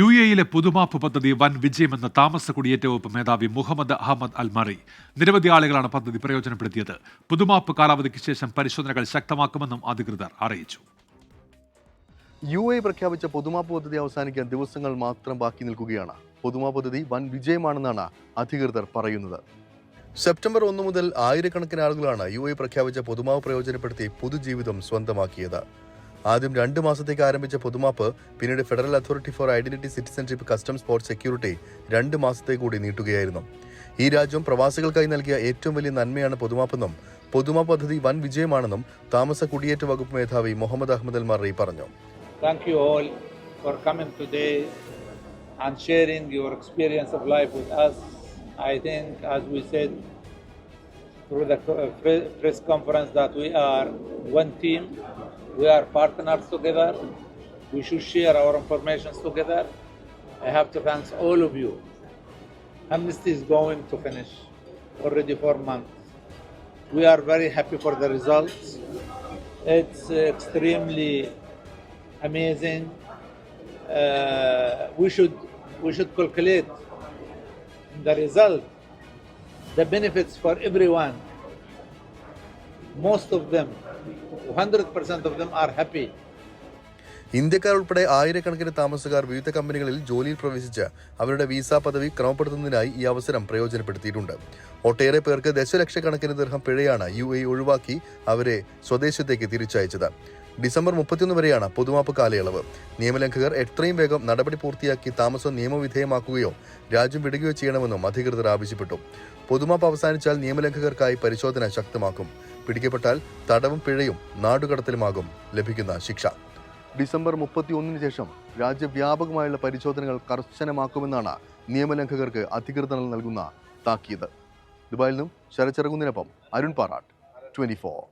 UAE പുതുമാപ്പ് പദ്ധതി വൻ വിജയമെന്ന് താമസ കുടിയേറ്റ വകുപ്പ് മേധാവി മുഹമ്മദ് അഹമ്മദ് അൽ മറി. നിരവധി ആളുകളാണ് പദ്ധതി പ്രയോജനപ്പെടുത്തിയത്. പുതുമാപ്പ് കാലാവധിക്ക് ശേഷം പരിശോധനകൾ ശക്തമാക്കുമെന്നും അധികൃതർ അറിയിച്ചു. UAE പ്രഖ്യാപിച്ച പൊതുമാപ്പ് പദ്ധതി അവസാനിക്കാൻ ദിവസങ്ങൾ മാത്രം ബാക്കി നിൽക്കുകയാണ്. പൊതുമാപ്പ് പദ്ധതി വൻ വിജയമാണെന്നാണ് അധികൃതർ പറയുന്നത്. സെപ്റ്റംബർ 1 മുതൽ ആയിരക്കണക്കിന് ആളുകളാണ് UAE പ്രഖ്യാപിച്ച പൊതുമാപ്പ് പ്രയോജനപ്പെടുത്തി പുതുജീവിതം സ്വന്തമാക്കിയത്. ആദ്യം 2 മാസത്തേക്ക് ആരംഭിച്ച പൊതുമാപ്പ് പിന്നീട് federal authority four identity, citizenship, customs, port security 2 മാസത്തേക്ക് കൂടി നീട്ടുകയായിരുന്നു. ഈ രാജ്യം പ്രവാസികൾക്കായി നൽകിയ ഏറ്റവും വലിയ നന്മയാണ് പൊതുമാപ്പെന്നും പൊതുമാപ്പ് പദ്ധതി വൻ വിജയമാണെന്നും താമസ കുടിയേറ്റ വകുപ്പ് മേധാവി മുഹമ്മദ് അഹമ്മദ് അൽ മറി പറഞ്ഞു. Thank you all for coming today and sharing your experience of life with us. I think, as we said through the press conference, that we are one team. We are partners together. We should share our information together. I have to thank all of you. Amnesty is going to finish already 4 months. We are very happy for the results. It's extremely amazing. We should calculate the result, the benefits for everyone. Most of them, 100% of them are happy. ഇന്ത്യക്കാർ ഉൾപ്പെടെ ആയിരക്കണക്കിന് താമസക്കാർ വിവിധ കമ്പനികളിൽ ജോലിയിൽ പ്രവേശിച്ച് അവരുടെ visa പദവി ക്രമപ്പെടുത്തുന്നതിനായി ഈ അവസരം പ്രയോജനപ്പെടുത്തിയിട്ടുണ്ട്. ഒട്ടേറെ പേർക്ക് ദശലക്ഷക്കണക്കിന് ദിർഹം പിഴയാണ് UAE ഒഴിവാക്കി അവരെ സ്വദേശത്തേക്ക് തിരിച്ചയച്ചത്. ഡിസംബർ 31 വരെയാണ് പൊതുമാപ്പ് കാലയളവ്. നിയമലംഘകർ എത്രയും വേഗം നടപടി പൂർത്തിയാക്കി താമസം നിയമവിധേയമാക്കുകയോ രാജ്യം വിടുകയോ ചെയ്യണമെന്നും അധികൃതർ ആവശ്യപ്പെട്ടു. പൊതുമാപ്പ് അവസാനിച്ചാൽ നിയമലംഘകർക്കായി പരിശോധന ശക്തമാക്കും. പിടിക്കപ്പെട്ടാൽ തടവും പിഴയും നാടുകടത്തലുമാകും ലഭിക്കുന്ന ശിക്ഷ. ഡിസംബർ 31 ശേഷം രാജ്യവ്യാപകമായുള്ള പരിശോധനകൾ കർശനമാക്കുമെന്നാണ് നിയമലംഘകർക്ക് അധികൃതർ നൽകുന്ന താക്കീത്. ദുബായിൽ നിന്നും ശരത് ചെറുകുന്നിനൊപ്പം അരുൺ പാറാട്ട്, 24.